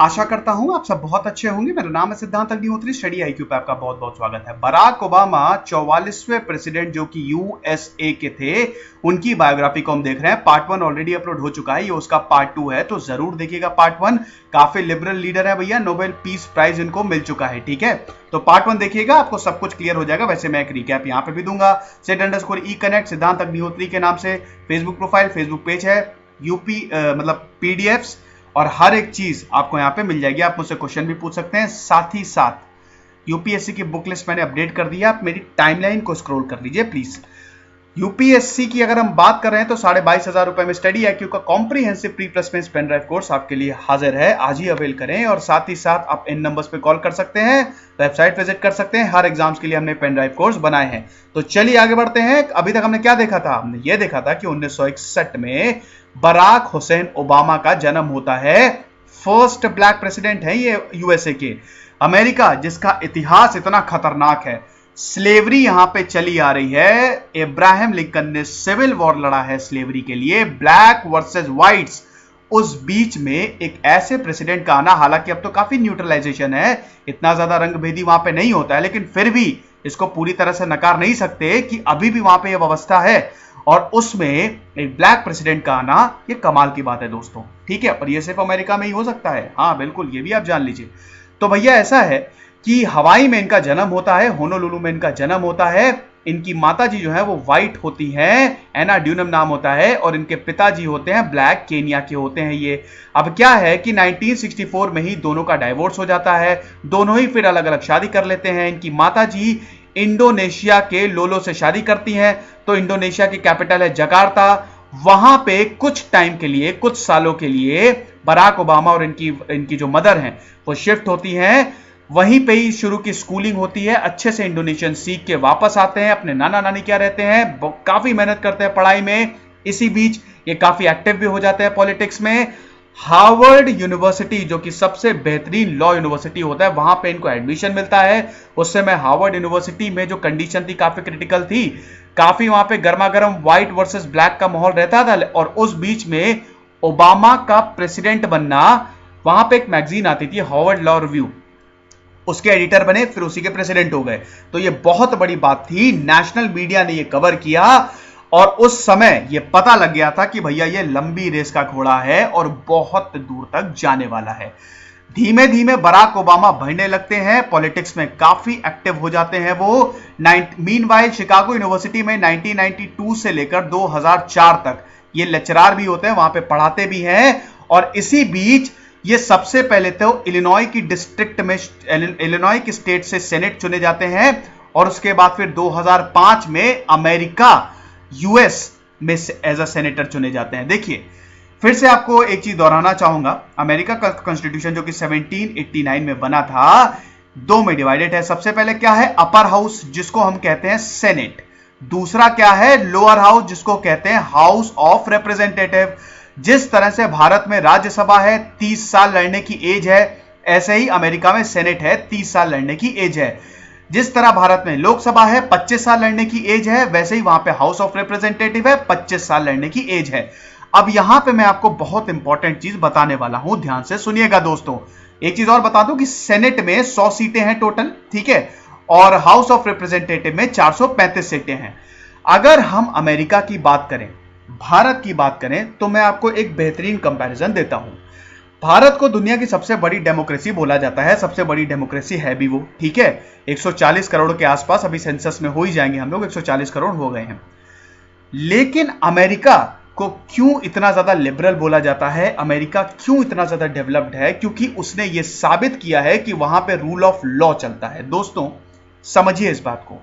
आशा करता हूं आप सब बहुत अच्छे होंगे। मेरा नाम है सिद्धांत अग्निहोत्री। स्टडी आईक्यू पे आपका बहुत बहुत स्वागत है। बराक ओबामा 44वें प्रेसिडेंट जो कि यूएसए के थे, उनकी बायोग्राफी को हम देख रहे हैं। पार्ट 1 ऑलरेडी अपलोड हो चुका है, ये उसका पार्ट 2 है, तो जरूर देखिएगा पार्ट 1। काफी लिबरल लीडर है भैया, नोबेल पीस प्राइज इनको मिल चुका है, ठीक है। तो पार्ट 1 देखिएगा, आपको सब कुछ क्लियर हो जाएगा। वैसे मैं एक रिकैप यहाँ पे भी दूंगा। @e-connect सिद्धांत अग्निहोत्री के नाम से फेसबुक प्रोफाइल, फेसबुक पेज है। यूपी मतलब पीडीएफ्स और हर एक चीज आपको यहाँ पे मिल जाएगी। आप मुझसे क्वेश्चन भी पूछ सकते हैं। साथ ही साथ यूपीएससी की बुक लिस्ट मैंने अपडेट कर दी है, आप मेरी टाइमलाइन को स्क्रॉल कर लीजिए प्लीज। यूपीएससी की अगर हम बात कर रहे हैं तो 22,500 रुपए में स्टडी आईक्यू का comprehensive pre plus mains pen drive course आपके लिए हाजिर है। आज ही अवेल करें और साथ ही साथ आप इन नंबर्स पे कॉल कर सकते हैं, वेबसाइट विजिट कर सकते हैं। हर एग्जाम्स के लिए हमने पेन ड्राइव कोर्स बनाए हैं। तो चलिए आगे बढ़ते हैं। अभी तक हमने क्या देखा था? हमने ये देखा था कि 1961 में बराक हुसैन ओबामा का जन्म होता है। फर्स्ट ब्लैक प्रेसिडेंट है ये यूएसए के। अमेरिका जिसका इतिहास इतना खतरनाक है, स्लेवरी यहां पे चली आ रही है। इब्राहिम लिंकन ने सिविल वॉर लड़ा है स्लेवरी के लिए, ब्लैक वर्सेस व्हाइट्स। उस बीच में एक ऐसे प्रेसिडेंट का आना, हालांकि अब तो काफी न्यूट्रलाइजेशन है, इतना ज्यादा रंगभेदी वहां पे नहीं होता है, लेकिन फिर भी इसको पूरी तरह से नकार नहीं सकते कि अभी भी वहां पे यह व्यवस्था है। और उसमें एक ब्लैक प्रेसिडेंट का आना, ये कमाल की बात है दोस्तों, ठीक है। और ये सिर्फ अमेरिका में ही हो सकता है, हाँ बिल्कुल, ये भी आप जान लीजिए। तो भैया ऐसा है कि हवाई में इनका जन्म होता है, होनोलुलु में इनका जन्म होता है। इनकी माताजी जो है वो व्हाइट होती हैं, एना ड्यूनम नाम होता है, और इनके पिताजी होते हैं ब्लैक, केनिया के होते हैं ये। अब क्या है कि 1964 में ही दोनों का डाइवोर्स हो जाता है, दोनों ही फिर अलग अलग शादी कर लेते हैं। इनकी माताजी इंडोनेशिया के लोलो से शादी करती हैं, तो इंडोनेशिया की कैपिटल है जकार्ता। वहां पे कुछ टाइम के लिए, कुछ सालों के लिए बराक ओबामा और इनकी जो मदर हैं वो शिफ्ट होती हैं। वहीं पे ही शुरू की स्कूलिंग होती है, अच्छे से इंडोनेशियन सीख के वापस आते हैं। अपने नाना नानी क्या रहते हैं, काफी मेहनत करते हैं पढ़ाई में। इसी बीच ये काफी एक्टिव भी हो जाते हैं पॉलिटिक्स में। हार्वर्ड यूनिवर्सिटी जो कि सबसे बेहतरीन लॉ यूनिवर्सिटी होता है, वहां पे इनको एडमिशन मिलता है। उस समय हार्वर्ड यूनिवर्सिटी में जो कंडीशन थी काफी क्रिटिकल थी, काफी वहां पे गर्मा गर्म व्हाइट वर्सेस ब्लैक का माहौल रहता था। और उस बीच में ओबामा का प्रेसिडेंट बनना, वहां पे एक मैगजीन आती थी हार्वर्ड लॉ रिव्यू, उसके एडिटर बने, फिर उसी के प्रेसिडेंट हो गए। तो ये बहुत बड़ी बात थी, नेशनल मीडिया ने ये कवर किया और उस समय ये पता लग गया था कि भैया ये लंबी रेस का घोड़ा है और बहुत दूर तक जाने वाला है। धीमे धीमे बराक ओबामा बढ़ने लगते हैं, पॉलिटिक्स में काफी एक्टिव हो जाते हैं वो। मीनवाइल शिकागो यूनिवर्सिटी में 1992 से लेकर 2004 तक ये लेक्चरार भी होते हैं, वहां पे पढ़ाते भी हैं। और इसी बीच ये सबसे पहले तो इलिनॉय की डिस्ट्रिक्ट में, इलिनॉय की स्टेट से सेनेट चुने जाते हैं। और उसके बाद फिर 2005 में अमेरिका, यूएस में एज अ सेनेटर चुने जाते हैं। देखिए फिर से आपको एक चीज दोहराना चाहूंगा, अमेरिका का कॉन्स्टिट्यूशन जो कि 1789 में बना था, दो में डिवाइडेड है। सबसे पहले क्या है, अपर हाउस जिसको हम कहते हैं सेनेट, दूसरा क्या है, लोअर हाउस जिसको कहते हैं हाउस ऑफ रिप्रेजेंटेटिव। जिस तरह से भारत में राज्यसभा है 30 साल लड़ने की एज है, ऐसे ही अमेरिका में सेनेट है 30 साल लड़ने की एज है। जिस तरह भारत में लोकसभा है 25 साल लड़ने की एज है, वैसे ही वहां पे हाउस ऑफ रिप्रेजेंटेटिव है 25 साल लड़ने की एज है। अब यहां पे मैं आपको बहुत इंपॉर्टेंट चीज बताने वाला हूं, ध्यान से सुनिएगा दोस्तों। एक चीज और बता दूं कि सेनेट में 100 सीटें हैं टोटल, ठीक है, और हाउस ऑफ रिप्रेजेंटेटिव में 435 सीटें हैं। अगर हम अमेरिका की बात करें, भारत की बात करें, तो मैं आपको एक बेहतरीन कंपैरिजन देता हूं। भारत को दुनिया की सबसे बड़ी डेमोक्रेसी बोला जाता है, सबसे बड़ी डेमोक्रेसी है भी वो, ठीक है। 140 करोड़ के आसपास, अभी सेंसस में हो ही जाएंगे हम लोग, 140 करोड़ हो गए हैं। लेकिन अमेरिका को क्यों इतना ज्यादा लिबरल बोला जाता है, अमेरिका क्यों इतना ज्यादा डेवलप्ड है? क्योंकि उसने यह साबित किया है कि वहां पे रूल ऑफ लॉ चलता है। दोस्तों समझिए इस बात को,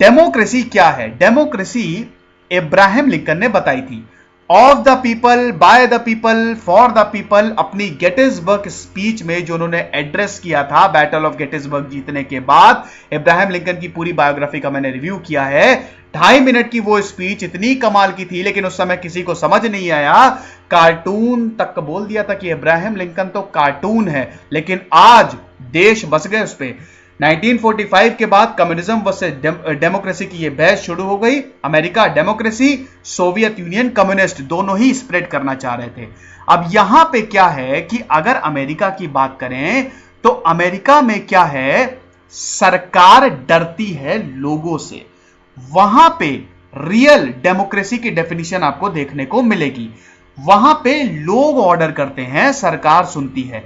डेमोक्रेसी क्या है? डेमोक्रेसी इब्राहिम लिंकन ने बताई थी, of the people, by the people, for the people. अपनी गेटिसबर्ग स्पीच में जो उन्होंने एड्रेस किया था बैटल ऑफ गेटिसबर्ग जीतने के बाद, इब्राहिम लिंकन की पूरी बायोग्राफी का मैंने रिव्यू किया है। 2.5 मिनट की वो स्पीच इतनी कमाल की थी, लेकिन उस समय किसी को समझ नहीं आया। कार्टून तक बोल दिया था कि इब्राहिम लिंकन तो कार्टून है, लेकिन आज देश बस गए उस पर। 1945 के बाद कम्युनिज्म वर्सेस डेमोक्रेसी की ये बहस शुरू हो गई। America democracy, Soviet union communist, दोनों ही स्प्रेड करना चाह रहे थे। अब यहां पे क्या है कि अगर अमेरिका की बात करें तो अमेरिका में क्या है, सरकार डरती है लोगों से। वहां पे रियल डेमोक्रेसी की डेफिनेशन आपको देखने को मिलेगी। वहां पे लोग ऑर्डर करते हैं, सरकार सुनती है।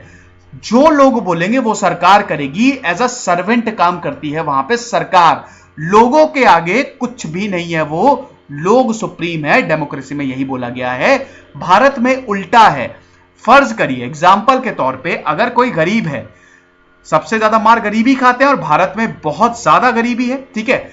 जो लोग बोलेंगे वो सरकार करेगी, एज अ सर्वेंट काम करती है वहां पे सरकार। लोगों के आगे कुछ भी नहीं है, वो लोग सुप्रीम है। डेमोक्रेसी में यही बोला गया है। भारत में उल्टा है। फर्ज करिए एग्जाम्पल के तौर पे, अगर कोई गरीब है, सबसे ज्यादा मार गरीबी खाते हैं और भारत में बहुत ज्यादा गरीबी है, ठीक है।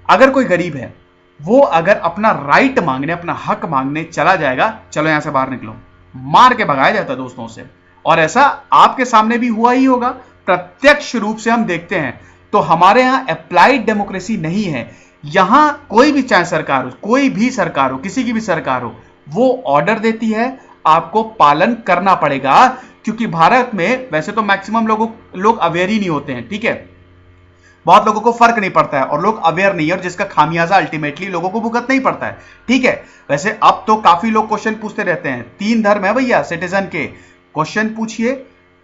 अगर कोई गरीब है, वो अगर अपना राइट मांगने, अपना हक मांगने चला जाएगा, चलो यहां से बाहर निकलो, मार के भगाया जाता है दोस्तों से। और ऐसा आपके सामने भी हुआ ही होगा, प्रत्यक्ष रूप से हम देखते हैं। तो हमारे यहां अप्लाइड डेमोक्रेसी नहीं है। यहां कोई भी, चाहे सरकार हो, कोई भी सरकार हो, किसी की भी सरकार हो, वो ऑर्डर देती है, आपको पालन करना पड़ेगा। क्योंकि भारत में वैसे तो मैक्सिमम लोग अवेयर ही नहीं होते हैं, ठीक है। बहुत लोगों को फर्क नहीं पड़ता है और लोग अवेयर नहीं है, और जिसका खामियाजा अल्टीमेटली लोगों को भुगतना ही पड़ता है, ठीक है। वैसे अब तो काफी लोग क्वेश्चन पूछते रहते हैं, 3 धर्म है भैया सिटीजन के, क्वेश्चन पूछिए,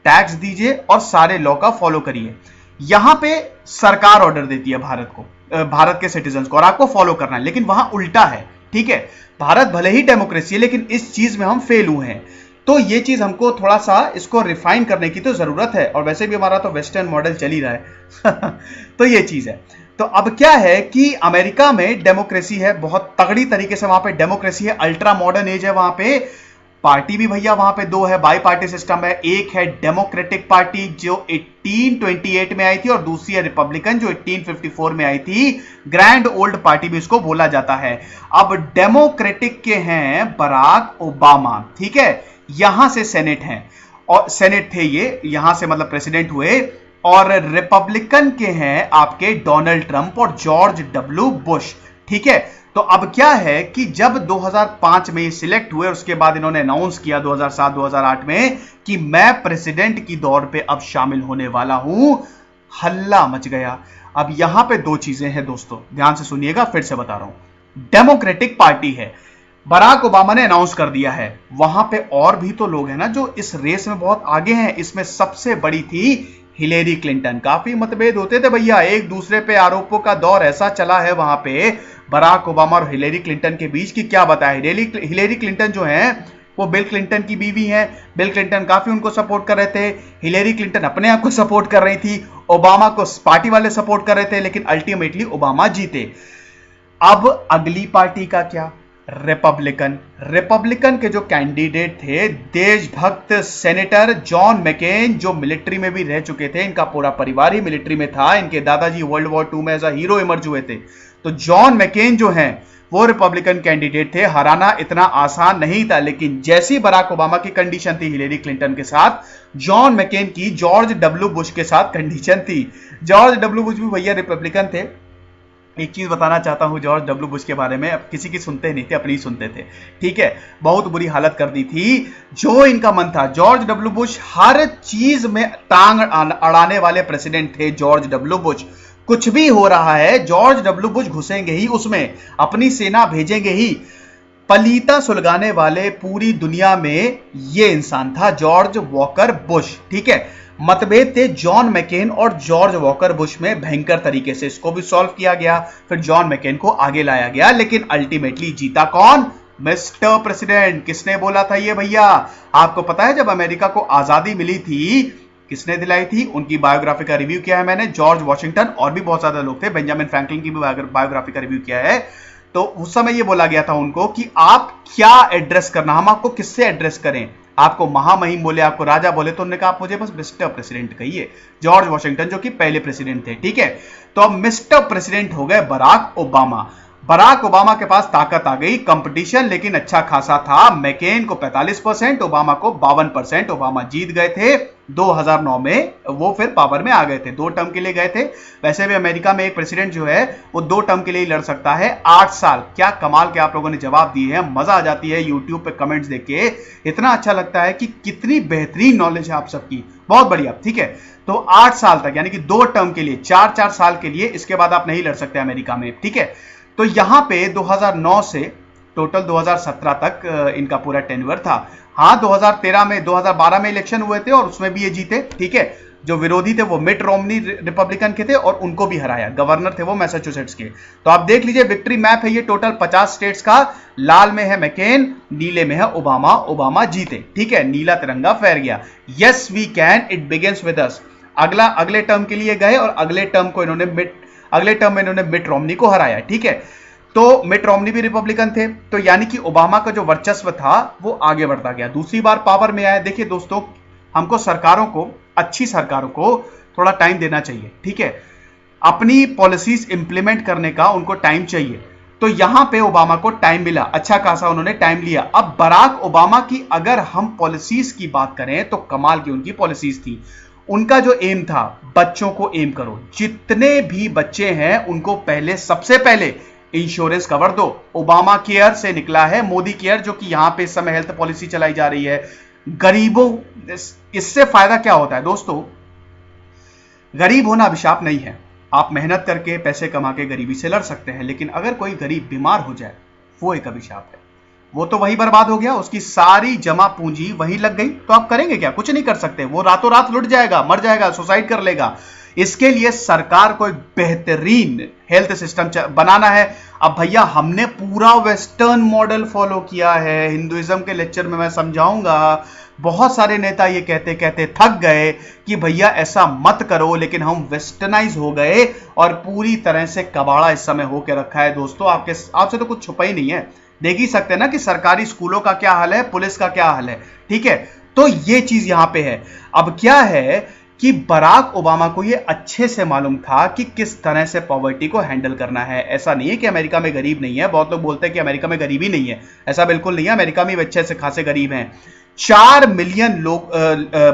टैक्स दीजिए और सारे लॉ का फॉलो करिए। यहां पे सरकार ऑर्डर देती है भारत को, भारत के सिटीजन को, और आपको फॉलो करना है। लेकिन वहां उल्टा है, ठीक है। भारत भले ही डेमोक्रेसी है, लेकिन इस चीज में हम फेल हुए हैं। तो ये चीज हमको थोड़ा सा इसको रिफाइन करने की तो जरूरत है। और वैसे भी हमारा तो वेस्टर्न मॉडल चल ही रहा है तो ये चीज है। तो अब क्या है कि अमेरिका में डेमोक्रेसी है, बहुत तगड़ी तरीके से वहां पे डेमोक्रेसी है, अल्ट्रा मॉडर्न एज है वहां पे। पार्टी भी भैया वहां पे 2 है, बाई पार्टी सिस्टम है। एक है डेमोक्रेटिक पार्टी जो 1828 में आई थी, और दूसरी है रिपब्लिकन जो 1854 में आई थी। ग्रैंड ओल्ड पार्टी भी इसको बोला जाता है। अब डेमोक्रेटिक के हैं बराक ओबामा, ठीक है, यहां से सेनेट है, और सेनेट थे ये, यहां से मतलब प्रेसिडेंट हुए। और रिपब्लिकन के हैं आपके डोनाल्ड ट्रंप और जॉर्ज डब्ल्यू बुश, ठीक है। तो अब क्या है कि जब 2005 में सिलेक्ट हुए, उसके बाद इन्होंने अनाउंस किया 2007-2008 में कि मैं प्रेसिडेंट की दौड़ पे अब शामिल होने वाला हूं, हल्ला मच गया। अब यहां पे 2 चीजें हैं दोस्तों, ध्यान से सुनिएगा, फिर से बता रहा हूं। डेमोक्रेटिक पार्टी है, बराक ओबामा ने अनाउंस कर दिया है। वहां पे और भी तो लोग हैं ना जो इस रेस में बहुत आगे हैं। इसमें सबसे बड़ी थी हिलेरी क्लिंटन। काफी मतभेद होते थे भैया, एक दूसरे पे आरोपों का दौर ऐसा चला है वहां पे बराक ओबामा और हिलेरी क्लिंटन के बीच की क्या बताएं। हिलेरी क्लिंटन जो है वो बिल क्लिंटन की बीवी है। बिल क्लिंटन काफी उनको सपोर्ट कर रहे थे, हिलेरी क्लिंटन अपने आप को सपोर्ट कर रही थी, ओबामा को पार्टी वाले सपोर्ट कर रहे थे, लेकिन अल्टीमेटली ओबामा जीते। अब अगली पार्टी का क्या, रिपब्लिकन। रिपब्लिकन के जो कैंडिडेट थे, देशभक्त सेनेटर जॉन मैकेन, जो मिलिट्री में भी रह चुके थे, इनका पूरा परिवार ही मिलिट्री में था, इनके दादाजी वर्ल्ड वॉर 2 में एज अ हीरो इमर्ज हुए थे। तो जॉन मैकेन जो हैं वो रिपब्लिकन कैंडिडेट थे। हराना इतना आसान नहीं था, लेकिन जैसी बराक ओबामा की कंडीशन थी हिलेरी क्लिंटन के साथ, जॉन मैकेन की जॉर्ज डब्ल्यू बुश के साथ कंडीशन थी। जॉर्ज डब्ल्यू बुश भी भैया रिपब्लिकन थे। एक चीज बताना चाहता हूं जॉर्ज डब्ल्यू बुश के बारे में, अब किसी की सुनते नहीं थे, अपनी सुनते थे, ठीक है। बहुत बुरी हालत कर दी थी, जो इनका मन था। जॉर्ज डब्ल्यू बुश हर चीज में टांग अड़ाने वाले प्रेसिडेंट थे जॉर्ज डब्ल्यू बुश। कुछ भी हो रहा है जॉर्ज डब्ल्यू बुश घुसेंगे ही उसमें, अपनी सेना भेजेंगे ही। पलीता सुलगाने वाले पूरी दुनिया में ये इंसान था जॉर्ज वॉकर बुश, ठीक है। मतभेद थे जॉन मैकेन और जॉर्ज वॉकर बुश में भयंकर तरीके से, इसको भी सॉल्व किया गया, फिर जॉन मैकेन को आगे लाया गया, लेकिन अल्टीमेटली जीता कौन, मिस्टर प्रेसिडेंट। किसने बोला था ये भैया, आपको पता है जब अमेरिका को आजादी मिली थी किसने दिलाई थी? उनकी बायोग्राफी का रिव्यू किया है मैंने, जॉर्ज वॉशिंगटन और भी बहुत ज्यादा लोग थे, बेंजामिन फ्रैंकलिन की भी बायोग्राफी का रिव्यू किया है। तो उस समय ये बोला गया था उनको कि आप क्या एड्रेस करना, हम आपको किससे एड्रेस करें, आपको महामहिम बोले, आपको राजा बोले, तो उन्होंने कहा आप मुझे बस मिस्टर प्रेसिडेंट कहिए। जॉर्ज वॉशिंगटन जो कि पहले प्रेसिडेंट थे, ठीक है। तो अब मिस्टर प्रेसिडेंट हो गए बराक ओबामा। बराक ओबामा के पास ताकत आ गई, कंपटीशन लेकिन अच्छा खासा था। मैकेन को 45%, ओबामा को 52%। ओबामा जीत गए थे 2009 में, वो फिर पावर में आ गए थे, 2 टर्म के लिए गए थे। वैसे भी अमेरिका में एक प्रेसिडेंट जो है वो 2 टर्म के लिए लड़ सकता है, 8 साल। क्या कमाल के आप लोगों ने जवाब दिए हैं, मजा आ जाती है यूट्यूब पे कमेंट्स देख के, इतना अच्छा लगता है कि कितनी बेहतरीन नॉलेज है आप सबकी, बहुत बढ़िया। ठीक है, तो 8 साल तक यानी कि 2 टर्म के लिए, 4-4 साल के लिए, इसके बाद आप नहीं लड़ सकते अमेरिका में। ठीक है, तो यहां पे 2009 से टोटल 2017 तक इनका पूरा टेन्योर था। हाँ, 2013 में, 2012 में इलेक्शन हुए थे और उसमें भी ये जीते। ठीक है, जो विरोधी थे वो मिट रोमनी रिपब्लिकन के थे और उनको भी हराया, गवर्नर थे वो मैसाचुसेट्स के। तो आप देख लीजिए विक्ट्री मैप है ये टोटल 50 स्टेट्स का। लाल में है मैकेन, नीले में है ओबामा, ओबामा जीते। ठीक है, नीला तिरंगा फहर गया। Yes we can, it begins with us. अगले टर्म के लिए गए और अगले टर्म में इन्होंने मिट रोमनी को हराया। ठीक है, तो मिट रोमनी भी रिपब्लिकन थे, तो यानी कि ओबामा का जो वर्चस्व था वो आगे बढ़ता गया, दूसरी बार पावर में आया। देखिए दोस्तों, हमको सरकारों को, अच्छी सरकारों को थोड़ा टाइम देना चाहिए। ठीक है, अपनी पॉलिसीज इंप्लीमेंट करने का उनको टाइम चाहिए। तो यहां पे ओबामा को टाइम मिला, अच्छा खासा उन्होंने टाइम लिया। अब बराक ओबामा की अगर हम पॉलिसीज की बात करें तो कमाल की उनकी पॉलिसीज थी। उनका जो एम था, बच्चों को एम करो, जितने भी बच्चे हैं उनको सबसे पहले इंश्योरेंस कवर दो। ओबामा केयर से निकला है मोदी केयर, जो कि यहां पे इस समय हेल्थ पॉलिसी चलाई जा रही है। गरीबों, इससे फायदा क्या होता है दोस्तों, गरीब होना अभिशाप नहीं है। आप मेहनत करके पैसे कमा के गरीबी से लड़ सकते हैं, लेकिन अगर कोई गरीब बीमार हो जाए वो एक अभिशाप है। वो तो वही बर्बाद हो गया, उसकी सारी जमा पूंजी वही लग गई, तो आप करेंगे क्या, कुछ नहीं कर सकते। वो रातों रात लुट जाएगा, मर जाएगा, सुसाइड कर लेगा। इसके लिए सरकार को एक बेहतरीन हेल्थ सिस्टम बनाना है। अब भैया हमने पूरा वेस्टर्न मॉडल फॉलो किया है, हिंदुइज्म के लेक्चर में मैं समझाऊंगा। बहुत सारे नेता ये कहते कहते थक गए कि भैया ऐसा मत करो, लेकिन हम वेस्टर्नाइज हो गए और पूरी तरह से कबाड़ा इस समय होकर रखा है। दोस्तों आपसे तो कुछ छुपा ही नहीं है, देख ही सकते हैं ना कि सरकारी स्कूलों का क्या हाल है, पुलिस का क्या हाल है। ठीक है, तो ये चीज यहां पे है। अब क्या है कि बराक ओबामा को ये अच्छे से मालूम था कि किस तरह से पॉवर्टी को हैंडल करना है। ऐसा नहीं है कि अमेरिका में गरीब नहीं है, बहुत लोग बोलते हैं कि अमेरिका में गरीबी नहीं है, ऐसा बिल्कुल नहीं है। अमेरिका में अच्छे से खासे गरीब हैं। 4 मिलियन लोग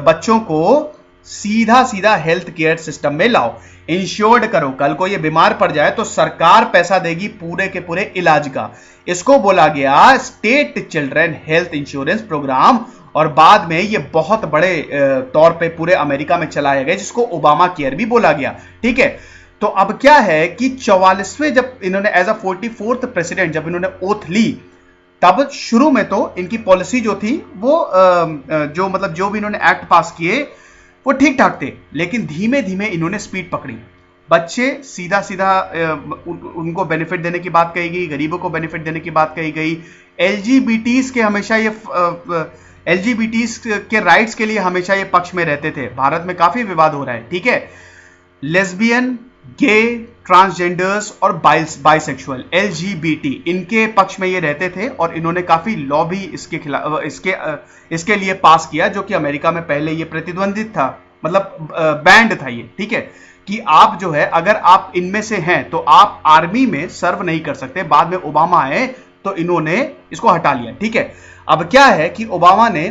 बच्चों को सीधा सीधा हेल्थ केयर सिस्टम में लाओ, इंश्योर्ड करो। कल को ये बीमार पड़ जाए तो सरकार पैसा देगी पूरे के पूरे इलाज का। इसको बोला गया state children health insurance programme, और बाद में ये बहुत बड़े तौर पे पूरे अमेरिका में चलाया गया, जिसको ओबामा केयर भी बोला गया। ठीक है, तो अब क्या है कि 44वें जब इन्होंने एज अ 44th प्रेसिडेंट जब इन्होंने ओथ ली, तब शुरू में तो इनकी पॉलिसी जो थी वो जो भी इन्होंने एक्ट पास किए वो ठीक ठाक थे, लेकिन धीमे धीमे इन्होंने स्पीड पकड़ी। बच्चे सीधा सीधा उनको बेनिफिट देने की बात कही गई, गरीबों को बेनिफिट देने की बात कही गई। एलजीबीटीज के हमेशा ये एलजीबीटीज के राइट्स के लिए हमेशा ये पक्ष में रहते थे। भारत में काफी विवाद हो रहा है। ठीक है, लेस्बियन, गे, ट्रांसजेंडर्स और बाइसेक्सुअल, एलजीबीटी, इनके पक्ष में ये रहते थे और इन्होंने काफी लॉ भी इसके खिलाफ इसके लिए पास किया, जो कि अमेरिका में पहले ये प्रतिद्वंदित था, मतलब बैंड था ये। ठीक है, कि आप जो है अगर आप इनमें से हैं तो आप आर्मी में सर्व नहीं कर सकते। बाद में ओबामा आए तो इन्होंने इसको हटा लिया। ठीक है, अब क्या है कि ओबामा ने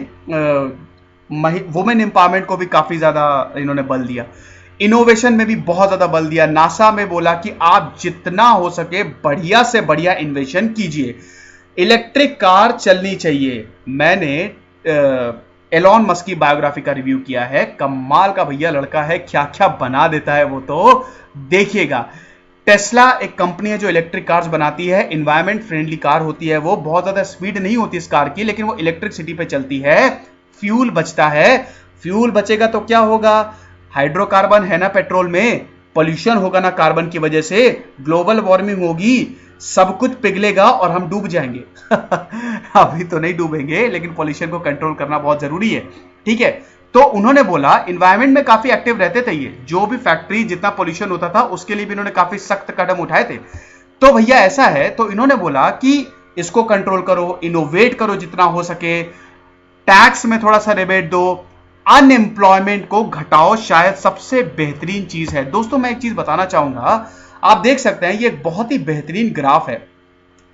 वुमेन एम्पावरमेंट को भी काफी ज्यादा इन्होंने बल दिया, इनोवेशन में भी बहुत ज्यादा बल दिया। नासा में बोला कि आप जितना हो सके बढ़िया से बढ़िया इन्वेशन कीजिए, इलेक्ट्रिक कार चलनी चाहिए। मैंने एलॉन मस्क की बायोग्राफी का रिव्यू किया है, कमाल का भैया लड़का है, क्या क्या बना देता है वो तो देखिएगा। टेस्ला एक कंपनी है जो इलेक्ट्रिक कार्स बनाती है, एनवायरमेंट फ्रेंडली कार होती है वो, बहुत ज्यादा स्पीड नहीं होती इस कार की, लेकिन वो इलेक्ट्रिसिटी पे चलती है, फ्यूल बचता है। फ्यूल बचेगा तो क्या होगा, हाइड्रोकार्बन है ना पेट्रोल में, पॉल्यूशन होगा ना कार्बन की वजह से, ग्लोबल वार्मिंग होगी, सब कुछ पिघलेगा और हम डूब जाएंगे। अभी तो नहीं डूबेंगे, लेकिन पॉल्यूशन को कंट्रोल करना बहुत जरूरी है। ठीक है, तो उन्होंने बोला एनवायरमेंट में काफी एक्टिव रहते थे ये, जो भी फैक्ट्री जितना पॉल्यूशन होता था उसके लिए भी इन्होंने काफी सख्त कदम उठाए थे। तो भैया ऐसा है, तो इन्होंने बोला कि इसको कंट्रोल करो, इनोवेट करो जितना हो सके, टैक्स में थोड़ा सा रिबेट दो, अनएम्प्लॉयमेंट को घटाओ, शायद सबसे बेहतरीन चीज है। दोस्तों मैं एक चीज बताना चाहूंगा, आप देख सकते हैं ये एक बहुत ही बेहतरीन ग्राफ है।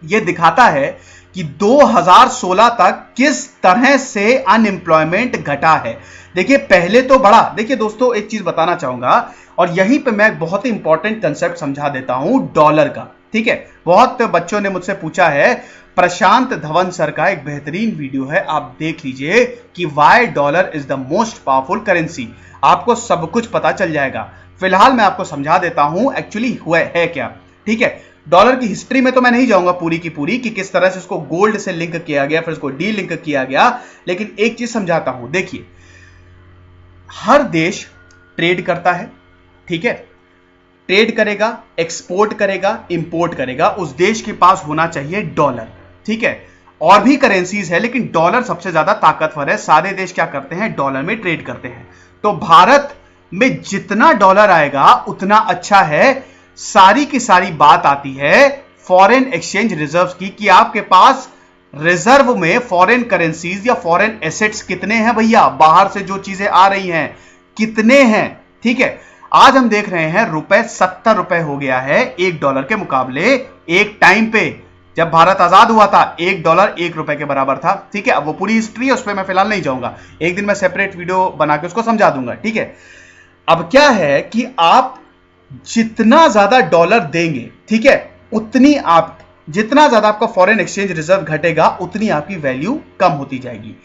ये दिखाता है कि 2016 तक किस तरह से अनएम्प्लॉयमेंट घटा है। देखिए पहले तो बड़ा, देखिए दोस्तों एक चीज बताना चाहूंगा और यहीं पे मैं एक बहुत ही इंपॉर्टेंट कंसेप्ट समझा देता हूं डॉलर का, ठीक है। बहुत बच्चों ने मुझसे पूछा है, प्रशांत धवन सर का एक बेहतरीन वीडियो है, आप देख लीजिए कि why dollar is the most powerful currency. आपको सब कुछ पता चल जाएगा। फिलहाल मैं आपको समझा देता हूं एक्चुअली हुआ है क्या, ठीक है। डॉलर की हिस्ट्री में तो मैं नहीं जाऊंगा पूरी की पूरी कि किस तरह से उसको गोल्ड से लिंक किया गया, फिर उसको डी लिंक किया गया, लेकिन एक चीज समझाता हूं। देखिए हर देश ट्रेड करता है, ठीक है। ट्रेड करेगा, एक्सपोर्ट करेगा, इंपोर्ट करेगा, उस देश के पास होना चाहिए डॉलर, ठीक है। और भी करेंसीज है लेकिन डॉलर सबसे ज्यादा ताकतवर है। सारे देश क्या करते हैं, डॉलर में ट्रेड करते हैं। तो भारत में जितना डॉलर आएगा उतना अच्छा है। सारी की सारी बात आती है फॉरेन एक्सचेंज रिजर्व की, कि आपके पास रिजर्व में फॉरेन करेंसीज या फॉरेन एसेट्स कितने हैं भैया, बाहर से जो चीजें आ रही हैं कितने हैं, ठीक है। आज हम देख रहे हैं रुपए 70 रुपए हो गया है एक डॉलर के मुकाबले। एक टाइम पे जब भारत आजाद हुआ था एक डॉलर 1 रुपए के बराबर था, ठीक है। अब वो पूरी हिस्ट्री है, उस पर मैं फिलहाल नहीं जाऊंगा, एक दिन मैं सेपरेट वीडियो बना के उसको समझा दूंगा, ठीक है। अब क्या है कि आप जितना ज्यादा डॉलर देंगे, ठीक है, उतनी आप जितना ज्यादा आपका फॉरेन एक्सचेंज रिजर्व घटेगा उतनी आपकी वैल्यू कम होती जाएगी।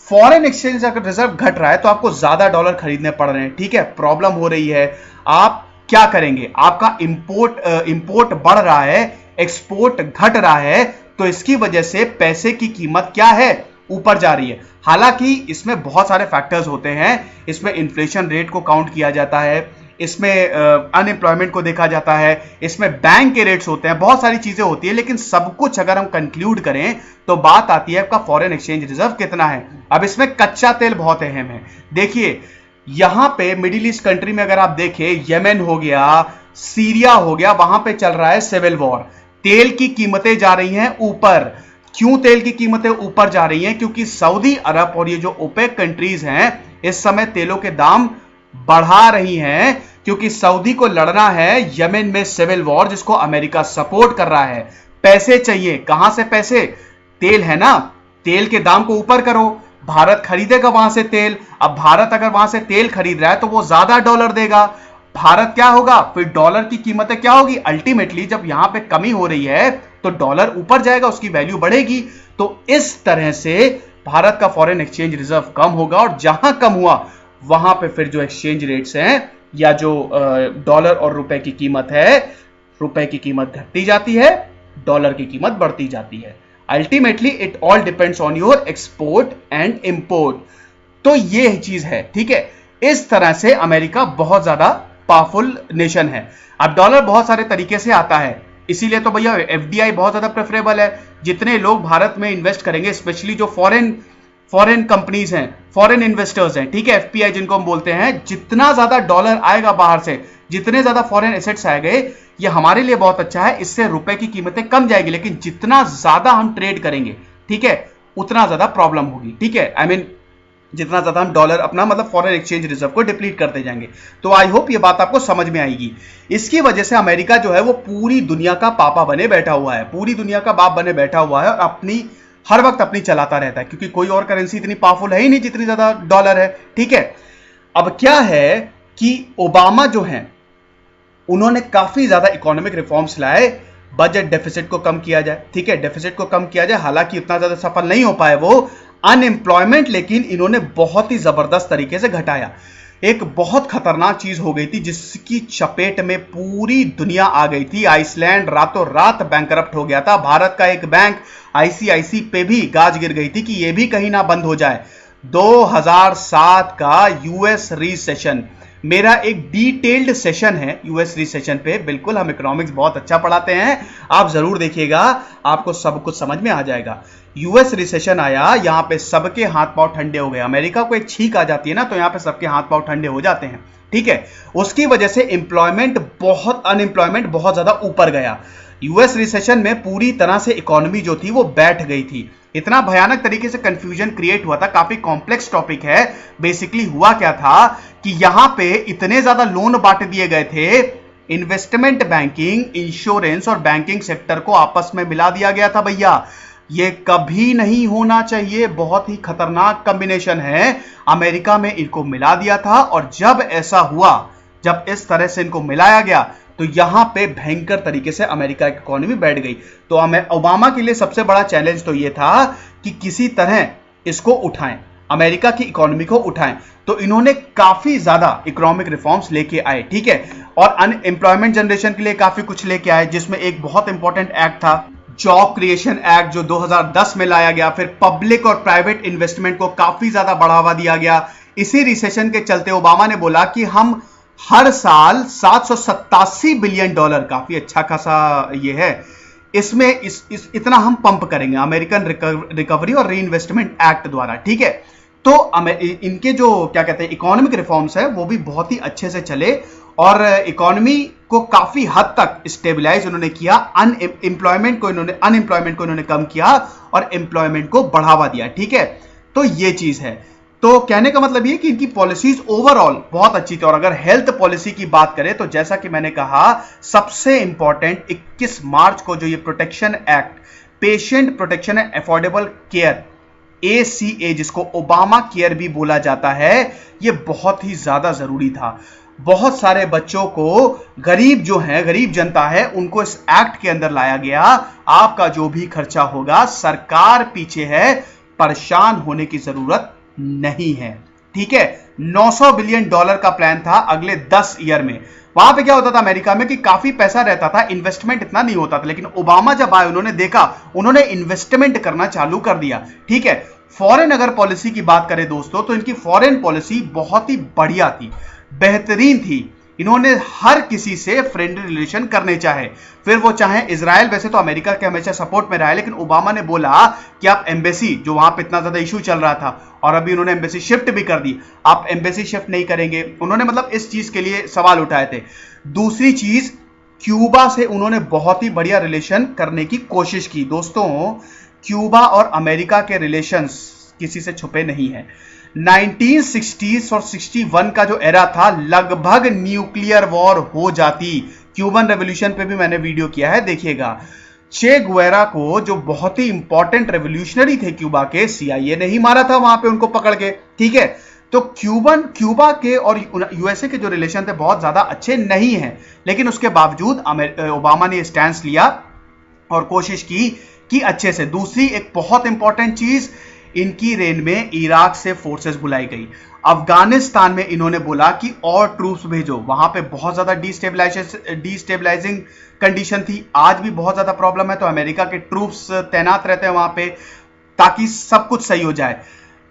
फॉरेन एक्सचेंज अगर रिजर्व घट रहा है तो आपको ज्यादा डॉलर खरीदने पड़ रहे हैं, ठीक है, प्रॉब्लम हो रही है। आप क्या करेंगे, आपका इंपोर्ट बढ़ रहा है, एक्सपोर्ट घट रहा है, तो इसकी वजह से पैसे की कीमत क्या है, ऊपर जा रही है। हालांकि इसमें बहुत सारे फैक्टर्स होते हैं, इसमें इन्फ्लेशन रेट को काउंट किया जाता है, इसमें अनएम्प्लॉयमेंट को देखा जाता है, इसमें बैंक के रेट्स होते हैं, बहुत सारी चीजें होती है, लेकिन सब कुछ अगर हम कंक्लूड करें तो बात आती है आपका फॉरेन एक्सचेंज रिजर्व कितना है। अब इसमें कच्चा तेल बहुत अहम है। देखिए यहां पे मिडिल ईस्ट कंट्री में अगर आप देखें, यमन हो गया, सीरिया हो गया, वहां पे चल रहा है सिविल वॉर। तेल की कीमतें जा रही हैं ऊपर। क्यों तेल की कीमतें ऊपर जा रही हैं, क्योंकि सऊदी अरब और ये जो ओपेक कंट्रीज हैं इस समय तेलों के दाम बढ़ा रही हैं, क्योंकि सऊदी को लड़ना है यमन में सिविल वॉर जिसको अमेरिका सपोर्ट कर रहा है। पैसे चाहिए, कहां से पैसे, तेल है ना, तेल के दाम को ऊपर करो, भारत खरीदेगा वहां से तेल। अब भारत अगर वहां से तेल खरीद रहा है तो वो ज्यादा डॉलर देगा, भारत क्या होगा, फिर डॉलर की कीमतें क्या होगी, अल्टीमेटली जब यहां पे कमी हो रही है तो डॉलर ऊपर जाएगा, उसकी वैल्यू बढ़ेगी। तो इस तरह से भारत का फॉरेन एक्सचेंज रिजर्व कम होगा, और जहां कम हुआ वहां पे फिर जो एक्सचेंज रेट्स हैं या जो डॉलर और रुपए की कीमत है, रुपए की कीमत घटती जाती है, डॉलर की कीमत बढ़ती जाती है। Ultimately it all depends on your export and import. तो ये चीज है, ठीक है। इस तरह से अमेरिका बहुत ज्यादा पावरफुल नेशन है। अब डॉलर बहुत सारे तरीके से आता है, इसीलिए तो भैया एफडीआई बहुत ज्यादा प्रेफरेबल है। जितने लोग भारत में इन्वेस्ट करेंगे, स्पेशली जो फॉरेन कंपनीज हैं, फॉरेन इन्वेस्टर्स हैं, ठीक है, एफपीआई जिनको हम बोलते हैं, जितना ज्यादा डॉलर आएगा बाहर से, जितने ज्यादा फॉरेन एसेट्स आएंगे, ये हमारे लिए बहुत अच्छा है, इससे रुपए की कीमतें कम जाएगी। लेकिन जितना ज्यादा हम ट्रेड करेंगे, ठीक है, उतना ज्यादा प्रॉब्लम होगी, ठीक है। आई मीन जितना ज्यादा हम डॉलर अपना मतलब फॉरेन एक्सचेंज रिजर्व को डिप्लीट करते जाएंगे। तो आई होप ये बात आपको समझ में आएगी। इसकी वजह से अमेरिका जो है वो पूरी दुनिया का पापा बने बैठा हुआ है, पूरी दुनिया का बाप बने बैठा हुआ है, और अपनी हर वक्त अपनी चलाता रहता है, क्योंकि कोई और करेंसी इतनी पावरफुल है ही नहीं जितनी ज्यादा डॉलर है, ठीक है। अब क्या है कि ओबामा जो है उन्होंने काफी ज्यादा इकोनॉमिक रिफॉर्म्स लाए, बजट डेफिसिट को कम किया जाए, ठीक है, डेफिसिट को कम किया जाए। हालांकि उतना ज्यादा सफल नहीं हो पाए वो। अनएम्प्लॉयमेंट लेकिन इन्होंने बहुत ही जबरदस्त तरीके से घटाया। एक बहुत खतरनाक चीज हो गई थी जिसकी चपेट में पूरी दुनिया आ गई थी। आइसलैंड रातों रात बैंकरप्ट हो गया था। भारत का एक बैंक आईसीआईसी पे भी गाज गिर गई थी कि यह भी कहीं ना बंद हो जाए। 2007 का यूएस रिसेशन, मेरा एक डिटेल्ड सेशन है यूएस रिसेशन पे, बिल्कुल, हम इकोनॉमिक्स बहुत अच्छा पढ़ाते हैं, आप जरूर देखिएगा, आपको सब कुछ समझ में आ जाएगा। यूएस रिसेशन आया, यहां पे सबके हाथ पांव ठंडे हो गए। अमेरिका को एक छींक आ जाती है ना, तो यहां पे सबके हाथ पांव ठंडे हो जाते हैं, ठीक है। उसकी वजह से अनएम्प्लॉयमेंट बहुत ज्यादा ऊपर गया। यूएस रिसेशन में पूरी तरह से इकोनॉमी जो थी वो बैठ गई थी। इतना भयानक तरीके से कंफ्यूजन क्रिएट हुआ था, काफी कॉम्प्लेक्स टॉपिक है। बेसिकली हुआ क्या था कि यहां पे इतने ज्यादा लोन बांट दिए गए थे इन्वेस्टमेंट बैंकिंग, इंश्योरेंस और बैंकिंग सेक्टर को आपस में मिला दिया गया था भैया। ये कभी नहीं होना चाहिए, बहुत ही खतरनाक कॉम्बिनेशन है। अमेरिका में इनको मिला दिया था और जब ऐसा हुआ, जब इस तरह से इनको मिलाया गया तो यहां पे भयंकर तरीके से अमेरिका की इकोनॉमी बैठ गई। तो ओबामा के लिए सबसे बड़ा चैलेंज तो यह था कि किसी तरह इसको उठाएं, अमेरिका की इकोनॉमी को उठाएं। तो इन्होंने काफी ज्यादा इकोनॉमिक रिफॉर्म्स लेके आए, ठीक है, और अनएम्प्लॉयमेंट जनरेशन के लिए काफी कुछ लेके आए, जिसमें एक बहुत इंपॉर्टेंट एक्ट था जॉब क्रिएशन एक्ट जो 2010 में लाया गया। फिर पब्लिक और प्राइवेट इन्वेस्टमेंट को काफी ज्यादा बढ़ावा दिया गया। इसी रिसेशन के चलते ओबामा ने बोला कि हम हर साल 787 बिलियन डॉलर, काफी अच्छा खासा ये है, इसमें इतना हम पंप करेंगे अमेरिकन रिकवरी और रीइन्वेस्टमेंट एक्ट द्वारा, ठीक है। तो इनके जो क्या कहते हैं इकोनॉमिक रिफॉर्म्स है वो भी बहुत ही अच्छे से चले और इकोनॉमी को काफी हद तक स्टेबलाइज उन्होंने किया। अनएम्प्लॉयमेंट को इन्होंने कम किया और एम्प्लॉयमेंट को बढ़ावा दिया, ठीक है। तो ये चीज है। तो कहने का मतलब ये कि इनकी पॉलिसीज ओवरऑल बहुत अच्छी थी। और अगर हेल्थ पॉलिसी की बात करें तो जैसा कि मैंने कहा, सबसे इंपॉर्टेंट 21 मार्च को जो ये protection act, patient protection and affordable care, ACA, जिसको ओबामा केयर भी बोला जाता है, ये बहुत ही ज्यादा जरूरी था। बहुत सारे बच्चों को, गरीब जो है, गरीब जनता है, उनको इस एक्ट के अंदर लाया गया। आपका जो भी खर्चा होगा सरकार पीछे है, परेशान होने की जरूरत नहीं है, ठीक है। 900 बिलियन डॉलर का प्लान था अगले 10 ईयर में। वहां पे क्या होता था अमेरिका में कि काफी पैसा रहता था, इन्वेस्टमेंट इतना नहीं होता था, लेकिन ओबामा जब आए उन्होंने देखा, उन्होंने इन्वेस्टमेंट करना चालू कर दिया, ठीक है। फॉरेन अगर पॉलिसी की बात करें दोस्तों, तो इनकी फॉरेन पॉलिसी बहुत ही बढ़िया थी, बेहतरीन थी। इन्होंने हर किसी से फ्रेंडली रिलेशन करने चाहे, फिर वो चाहे इजराइल, वैसे तो अमेरिका के हमेशा सपोर्ट में रहा है, लेकिन ओबामा ने बोला कि आप एम्बेसी, जो वहां पे इतना ज्यादा इशू चल रहा था और अभी उन्होंने एम्बेसी शिफ्ट भी कर दी, आप एम्बेसी शिफ्ट नहीं करेंगे। उन्होंने मतलब इस चीज के लिए सवाल उठाए थे। दूसरी चीज, क्यूबा से उन्होंने बहुत ही बढ़िया रिलेशन करने की कोशिश की। दोस्तों, क्यूबा और अमेरिका के रिलेशंस किसी से छुपे नहीं है। 1960s और 61 का जो एरा था, लगभग न्यूक्लियर वॉर हो जाती। क्यूबन रेवोल्यूशन पे भी मैंने वीडियो किया है, देखिएगा। चे गुवेरा को, जो बहुत ही इंपॉर्टेंट रेवोल्यूशनरी थे क्यूबा के, CIA ने ही मारा था वहां पे उनको पकड़ के, ठीक है। तो क्यूबा के और USA के जो रिलेशन थे बहुत ज्यादा अच्छे नहीं हैं, लेकिन उसके बावजूद ओबामा ने स्टैंड लिया और कोशिश की कि अच्छे से। दूसरी एक बहुत इंपॉर्टेंट चीज, इनकी रेन में इराक से फोर्सेस बुलाई गई। अफगानिस्तान में इन्होंने बोला कि और ट्रूप्स भेजो, वहां पे बहुत ज्यादा डिस्टेबलाइजिंग कंडीशन थी, आज भी बहुत ज्यादा प्रॉब्लम है। तो अमेरिका के ट्रूप्स तैनात रहते हैं वहां पे ताकि सब कुछ सही हो जाए।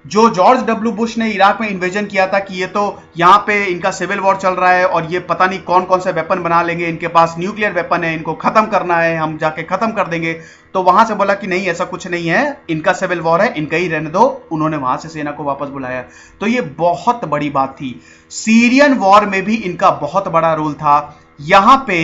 जो जॉर्ज डब्ल्यू बुश ने इराक में इन्वेजन किया था कि ये तो यहाँ पे इनका सिविल वॉर चल रहा है और ये पता नहीं कौन कौन से वेपन बना लेंगे, इनके पास न्यूक्लियर वेपन है, इनको खत्म करना है, हम जाके खत्म कर देंगे। तो वहां से बोला कि नहीं, ऐसा कुछ नहीं है, इनका सिविल वॉर है, इनका ही रहने दो। उन्होंने वहां से सेना को वापस बुलाया। तो ये बहुत बड़ी बात थी। सीरियन वॉर में भी इनका बहुत बड़ा रोल था। यहां पे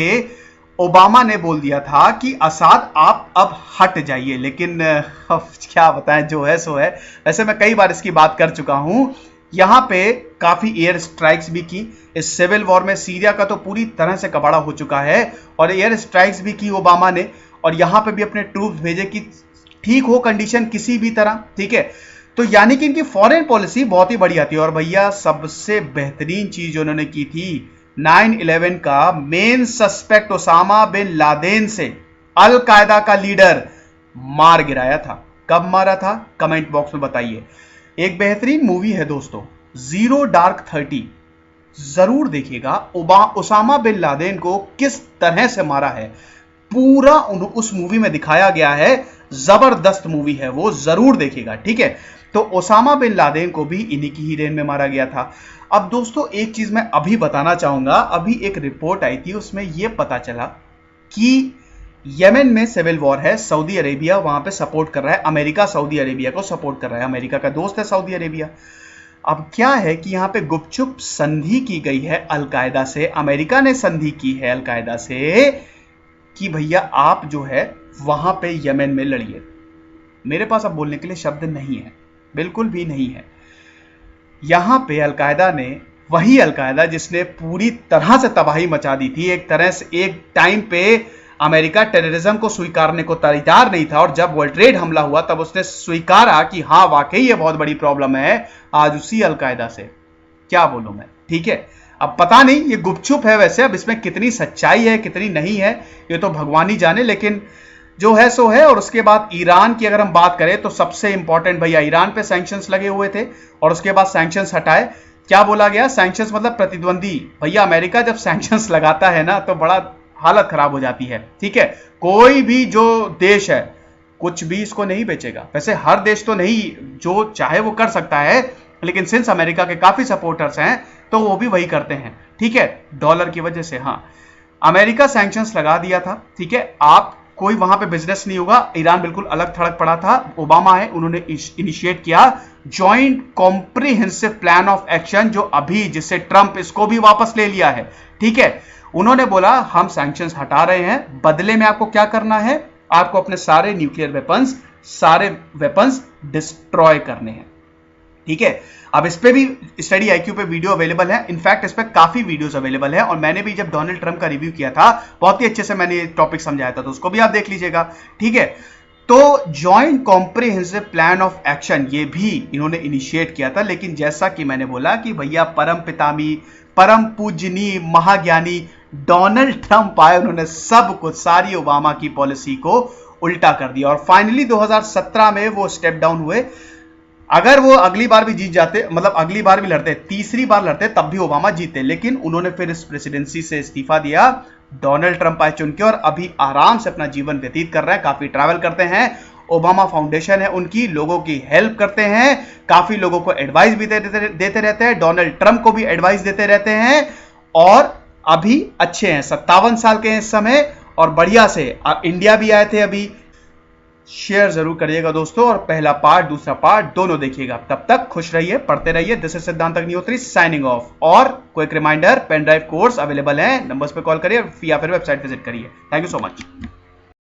ओबामा ने बोल दिया था कि असाद आप अब हट जाइए, लेकिन क्या बताएं, जो है सो है। वैसे मैं कई बार इसकी बात कर चुका हूं। यहां पे काफी एयर स्ट्राइक्स भी की। इस सिविल वॉर में सीरिया का तो पूरी तरह से कबाड़ा हो चुका है और एयर स्ट्राइक्स भी की ओबामा ने, और यहां पे भी अपने ट्रूप्स भेजे कि ठीक हो कंडीशन किसी भी तरह, ठीक है। तो यानी कि इनकी फॉरेन पॉलिसी बहुत ही बढ़िया थी। और भैया सबसे बेहतरीन चीज उन्होंने की थी, 9/11 का main suspect Osama bin Laden से अल कायदा का लीडर मार गिराया था। कब मारा था, कमेंट बॉक्स में बताइए। एक बेहतरीन मूवी है दोस्तों, जीरो डार्क 30, जरूर देखिएगा। ओसामा बिन लादेन को किस तरह से मारा है पूरा उस मूवी में दिखाया गया है। जबरदस्त मूवी है वो, जरूर देखिएगा, ठीक है। तो ओसामा बिन लादेन को भी इन्हीं की ही रेन में मारा गया था। अब दोस्तों एक चीज मैं अभी बताना चाहूंगा। अभी एक रिपोर्ट आई थी, उसमें यह पता चला कि यमन में सिविल वॉर है, सऊदी अरेबिया वहां पे सपोर्ट कर रहा है, अमेरिका सऊदी अरेबिया को सपोर्ट कर रहा है, अमेरिका का दोस्त है सऊदी अरेबिया। अब क्या है कि यहां पे गुपचुप संधि की गई है अलकायदा से, अमेरिका ने संधि की है अलकायदा से कि भैया आप जो है वहां पे यमन में लड़िए। मेरे पास अब बोलने के लिए शब्द नहीं है, बिल्कुल भी नहीं है। यहां पे अलकायदा ने वही अलकायदा जिसने पूरी तरह से तबाही मचा दी थी। एक तरह से एक टाइम पे अमेरिका टेररिज्म को स्वीकारने को तैयार नहीं था, और जब वर्ल्ड ट्रेड हमला हुआ तब उसने स्वीकारा कि हाँ वाकई ये बहुत बड़ी प्रॉब्लम है। आज उसी अलकायदा से क्या बोलूं मैं, ठीक है। अब पता नहीं, ये गुपचुप है वैसे, अब इसमें कितनी सच्चाई है कितनी नहीं है ये तो भगवान ही जाने, लेकिन जो है सो है। और उसके बाद ईरान की अगर हम बात करें तो सबसे इंपॉर्टेंट भैया, ईरान पे सैंक्शंस लगे हुए थे और उसके बाद सैंक्शंस हटाए। क्या बोला गया, सैंक्शंस मतलब प्रतिद्वंदी। भैया अमेरिका जब सैंक्शंस लगाता है ना तो बड़ा हालत खराब हो जाती है, ठीक है। कोई भी जो देश है कुछ भी इसको नहीं बेचेगा। वैसे हर देश तो नहीं, जो चाहे वो कर सकता है, लेकिन सिंस अमेरिका के काफी सपोर्टर्स हैं तो वो भी वही करते हैं, ठीक है, डॉलर की वजह से। हाँ, अमेरिका सैंक्शंस लगा दिया था, ठीक है। आप कोई वहां पे बिजनेस नहीं होगा। ईरान बिल्कुल अलग थड़क पड़ा था। ओबामा है, उन्होंने इनिशिएट किया joint comprehensive plan of action, जो अभी जिससे ट्रंप इसको भी वापस ले लिया है, ठीक है। उन्होंने बोला हम सैंक्शंस हटा रहे हैं, बदले में आपको क्या करना है, आपको अपने सारे न्यूक्लियर वेपन्स, सारे वेपन्स डिस्ट्रॉय करने हैं, ठीक है। अब इस पे भी स्टडी आईक्यू पे वीडियो अवेलेबल है, इनफैक्ट इस पे काफी वीडियोस अवेलेबल है, और मैंने भी जब डोनाल्ड ट्रंप का रिव्यू किया था बहुत ही अच्छे से मैंने ये टॉपिक समझाया था, तो उसको भी आप देख लीजिएगा, ठीक है। तो joint comprehensive plan of action ये भी इन्होंने इनिशिएट किया था, लेकिन जैसा कि मैंने बोला कि भैया परम पितामी, परम पूजनीय महाज्ञानी डोनाल्ड ट्रंप आए, उन्होंने सब कुछ, सारी ओबामा की पॉलिसी को उल्टा कर दिया, और फाइनली 2017 में वो स्टेप डाउन हुए। अगर वो अगली बार भी जीत जाते, मतलब अगली बार भी लड़ते, तीसरी बार लड़ते, तब भी ओबामा जीते, लेकिन उन्होंने फिर इस प्रेसिडेंसी से इस्तीफा दिया। डोनाल्ड ट्रंप आए चुन के, और अभी आराम से अपना जीवन व्यतीत कर रहे हैं, काफी ट्रैवल करते हैं। ओबामा फाउंडेशन है उनकी, लोगों की हेल्प करते हैं, काफी लोगों को एडवाइस भी देते रहते हैं, डोनाल्ड ट्रंप को भी एडवाइस देते रहते हैं, और अभी अच्छे हैं, 57 साल के हैं इस समय, और बढ़िया से इंडिया भी आए थे अभी। शेयर जरूर करिएगा दोस्तों, और पहला पार्ट दूसरा पार्ट दोनों देखिएगा। तब तक खुश रहिए, पढ़ते रहिए। This is Siddhant Agnihotri signing off. और quick reminder, pen drive course available है, नंबर्स पे कॉल करिए या फिर वेबसाइट विजिट करिए। Thank you so much.